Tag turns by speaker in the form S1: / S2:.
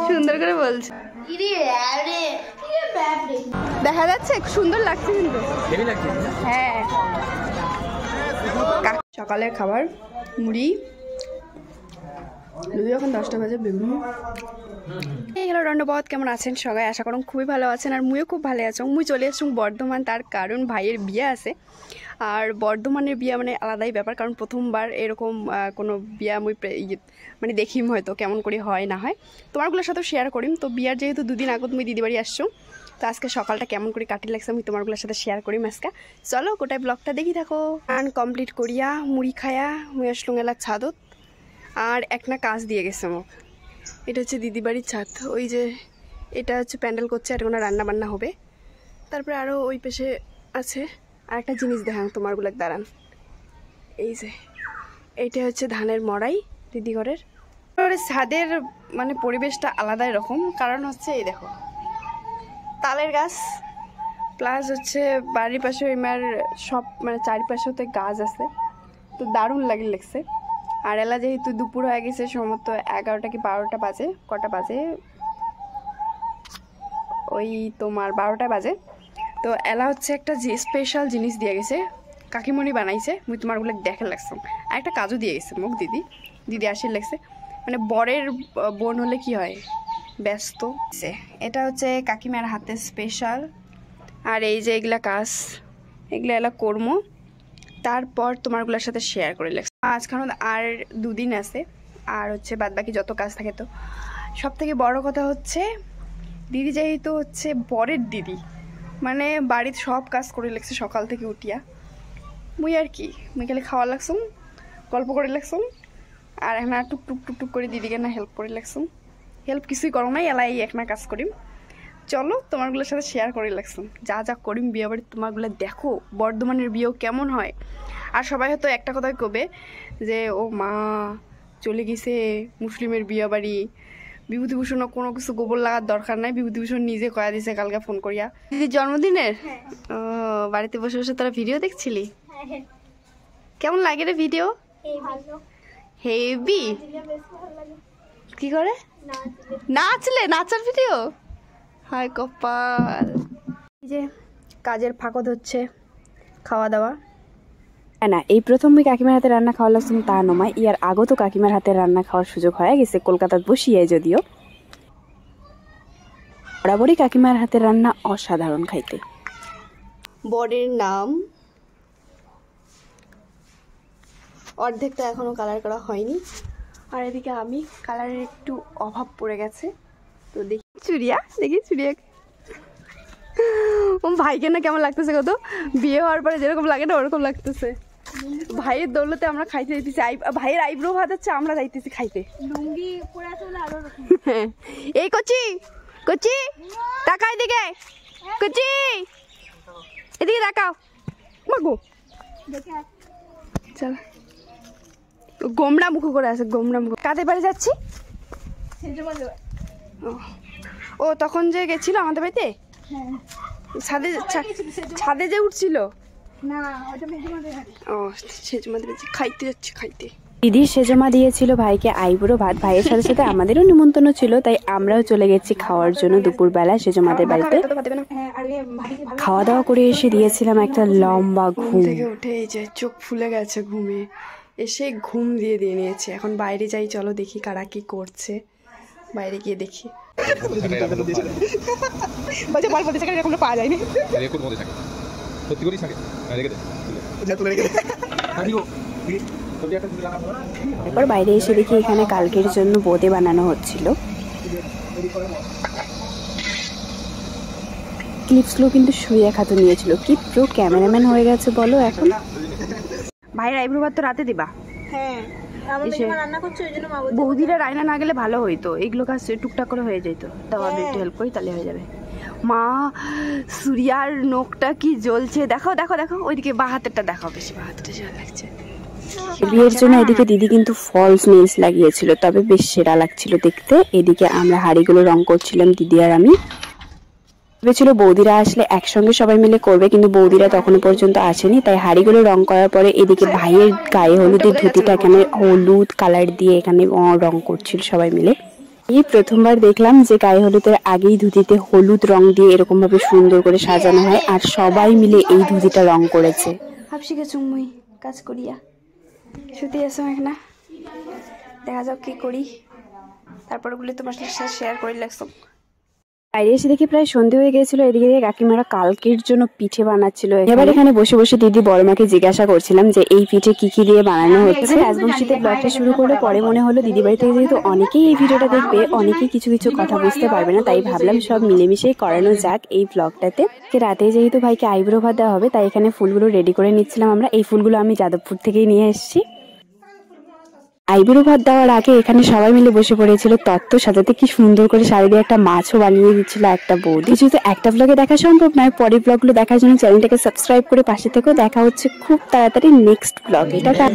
S1: সুন্দর করে বলছে, দেখা যাচ্ছে সুন্দর লাগছে কিন্তু। হ্যাঁ, সকালের খাবার মুড়ি, এখন 10টা বাজে। এই হলো দণ্ডবোধ। কেমন আছেন সবাই? আশা করুন খুবই ভালো আছেন। আর মুইও খুব ভালো আছি। মুই চলে আসছি বর্ধমান, তার কারণ ভাইয়ের বিয়ে আছে। আর বর্ধমানের বিয়ে মানে আলাদাই ব্যাপার, কারণ প্রথমবার এরকম কোনো বিয়া মুই মানে দেখিম, হয়তো কেমন করে হয় না হয় তোমারগুলোর সাথেও শেয়ার করিম। তো বিয়ার যেহেতু 2 দিন আগত মুই দিদি বাড়ি আসছো, তো আজকে সকালটা কেমন করে কাটি লাগছে আমি তোমারগুলোর সাথে শেয়ার করিম আজকে। চলো গোটাই ব্লগটা দেখি থাকো। রান কমপ্লিট করিয়া মুড়ি খায়া মুই আসলুম এলা ছাদত। আর একটা কাজ দিয়ে গেছে মোক, এটা হচ্ছে দিদি বাড়ির ছাদ। ওই যে এটা হচ্ছে প্যান্ডেল করছে, আর কোনো রান্না বান্না হবে। তারপরে আরও ওই পাশে আছে। আর একটা জিনিস দেখান তোমারগুলো, দাঁড়ান। এই যে এইটা হচ্ছে ধানের মড়াই দিদি ঘরের। ছাদের মানে পরিবেশটা আলাদাই রকম, কারণ হচ্ছে এই দেখো তালের গাছ, প্লাস হচ্ছে বাড়ির পাশে আমার সব মানে চারিপাশেতে গাছ আছে। তো দারুণ লাগছে। আর এলা যেহেতু দুপুর হয়ে গেছে, সম্ভবত 11টা কি 12টা বাজে, কটা বাজে ওই তোমার 12টা বাজে। তো এলা হচ্ছে একটা স্পেশাল জিনিস দিয়ে গেছে, কাকিমণি বানাইছে। মুই তোমারগুলো দেখে লাগছাম। আর একটা কাজও দিয়ে গেছে মোক দিদি আসি লাগছে। মানে বরের বোন হলে কি হয়, ব্যস্ত। এটা হচ্ছে কাকিমার হাতে স্পেশাল। আর এই যে এগুলা কাজ, এগুলা এলা কর্ম, তারপর তোমারগুলোর সাথে শেয়ার করে লাগছে। আজকাল আর 2 দিন আছে, আর হচ্ছে বাদ বাকি যত কাজ থাকে। তো সব থেকে বড় কথা হচ্ছে দিদি যেহেতু হচ্ছে বরের দিদি, মানে বাড়ির সব কাজ করে লাগছে সকাল থেকে উঠিয়া। মুই আর কি, মুই খালি খাওয়া লাগছুম, গল্প করে লাগছুম, আর একটা টুক টুক করে দিদিকে না হেল্প করে লাগছুম। হেল্প কিছুই করো নাই, এলাই একটা কাজ করিম। চলো তোমারগুলোর সাথে শেয়ার করে লাগছুম যা যা করিম বিয়ে বাড়ি। তোমারগুলো দেখো বর্ধমানের বিয়েও কেমন হয়। আর সবাই হয়তো একটা কথাই কবে যে ও মা চলে গেছে মুসলিমের বিয়ে বাড়ি, বিভূতিভূষণও কোনো কিছু গোবর লাগার দরকার নাই। বিভূতিভূষণ নিজে কয়া দিছে কালকে ফোন করিয়া। দিদির জন্মদিনের ও বাড়িতে বসে বসে তোরা ভিডিও দেখছিলি? কেমন লাগে রে ভিডিও? হেভি। কি করে নাচলে? নাচার ভিডিও? হায় কপাল। এই যে কাজের ফাঁকত হচ্ছে খাওয়া দাওয়া। না, এই প্রথম কাকিমার হাতে রান্না খাওয়া লাগছে তা নয়, ইয়ার আগত কাকিমার হাতে রান্না খাওয়ার সুযোগ হয়ে গেছে কলকাতায় বসিয়ে। যদিও বরাবরই কাকিমার হাতে রান্না অসাধারণ খাইতে। বরের নাম অর্ধেকটা এখনো কালার করা হয়নি, আর এদিকে আমি কালারের একটু অভাব পড়ে গেছে। তো দেখি চুড়িয়া ও ভাইকে না কেমন লাগতেছে, কত বিয়ে হওয়ার পরে যেরকম লাগে না ওরকম লাগতেছে। ভাইয়ের দৌলতে আমরা খাইতে যাইতেছি, ভাইয়ের আইব্রো ভাত হচ্ছে, আমরা যাইতেছি খাইতে। হ্যাঁ, এই কচি তাকাও এদিকে, কচি এদিকে তাকাও। মাগো চল, গোমড়া মুখ করে আছে, গোমড়া মুখ। কাদের বাড়ি যাচ্ছি? ও তখন যে গেছিল আমাদের বাড়িতে, ছাদে যে উঠছিল, ও সেজমাদের খাইতে যাচ্ছি খাইতে। দিদি সেজমা দিয়েছিল ভাইকে আইবুড়ো ভাত। ভাইয়ের সাথে সাথে আমাদেরও নিমন্ত্রণ ছিল, তাই আমরাও চলে গেছি খাওয়ার জন্য দুপুরবেলা সেজমাদের বাড়িতে। খাওয়া দাওয়া করে এসে দিয়েছিলাম একটা লম্বা ঘুম। থেকে উঠে এই যে চোখ ফুলে গেছে ঘুমে, এসে ঘুম দিয়ে নিয়েছে। এখন বাইরে যাই, চলো দেখি কারা কি করছে। বাইরে গিয়ে দেখি। পাওয়া যায়নি। এরপর বাইরে এসে দেখি এখানে কালকের জন্য বোঁদে বানানো হচ্ছিল। ক্লিপসগুলো কিন্তু শুয়ে খাতে নিয়েছিল। কি প্রো ক্যামেরাম্যান হয়ে গেছে বলো এখন। ভাইয়ের আইব্রো ভাত তো রাতে দিবা? হ্যাঁ, বৌদিরা রান্না না গেলে ভালো হইতো, এগুলো কাজ টুকটাক করে হয়ে যেত। তাও আমি একটু হেল্প করি, তাহলে হয়ে যাবে। মা সূর্যার নখটা কি জ্বলছে, দেখাও ওইদিকে বা হাতেরটা দেখাও, বেশি বা হাতটা ভালো লাগছে। বিয়ের জন্য এদিকে দিদি কিন্তু ফলস নেলস লাগিয়েছিল, তবে বেশ সেরা লাগছিল দেখতে। এদিকে আমরা হাড়িগুলো রং করছিলাম দিদি আর আমি।
S2: ভেবেছিল বৌদিরা আসলে একসঙ্গে সবাই মিলে করবে, কিন্তু বৌদিরা তখনো পর্যন্ত আসেনি। তাই হাড়িগুলো রং করার পরে এদিকে ভাইয়ের গায়ে হলুদের ধুতিটা এখানে হলুদ কালার দিয়ে এখানে রং করছিল সবাই মিলে। এই প্রথমবার দেখলাম যে গায়ে হলুদের আগেই ধুতিতে হলুদ রং দিয়ে এরকম ভাবে সুন্দর করে সাজানো হয়, আর সবাই মিলে এই ধুতিটা রং করেছে।
S1: হাফসিকে চুমুই কাজ করিয়া শুতে আসো এখানে, দেখা যাক কি করি, তারপর ওগুলো তোমার সাথে শেয়ার করে লাগছো।
S2: বাইরে এসে দেখি প্রায় সন্ধে হয়ে গেছিল। এদিকে কাকিমারা কালকের জন্য পিঠে বানাচ্ছিল। এবার এখানে বসে বসে দিদি বড়মাকে জিজ্ঞাসা করছিলাম যে এই পিঠে কি কি দিয়ে বানানো হচ্ছে। রাজবংশীতে ব্লগটা শুরু করলে পরে মনে হলো দিদি বাড়ি থেকে যেহেতু অনেকেই এই ভিডিওটা দেখবে, অনেকেই কিছু কিছু কথা বুঝতে পারবে না, তাই ভাবলাম সব মিলেমিশেই করানো যাক এই ব্লগটাতে। রাতে যেহেতু ভাইকে আইব্রো ভাত দেওয়া হবে, তাই এখানে ফুলগুলো রেডি করে নিচ্ছিলাম আমরা। এই ফুলগুলো আমি যাদবপুর থেকেই নিয়ে এসেছি। আইব্রো ভাত দেওয়ার আগে এখানে সবাই মিলে বসে পড়েছিল তত্ত্ব সাজাতে। কি সুন্দর করে শাড়ি দিয়ে একটা মাছও বানিয়ে দিচ্ছিল একটা বৌদি। যেহেতু একটা ব্লগে দেখা সম্ভব নয়, পরের ব্লগগুলো দেখার জন্য চ্যানেলটাকে সাবস্ক্রাইব করে পাশে থেকেও। দেখা হচ্ছে খুব তাড়াতাড়ি নেক্সট ব্লগে। টাটা।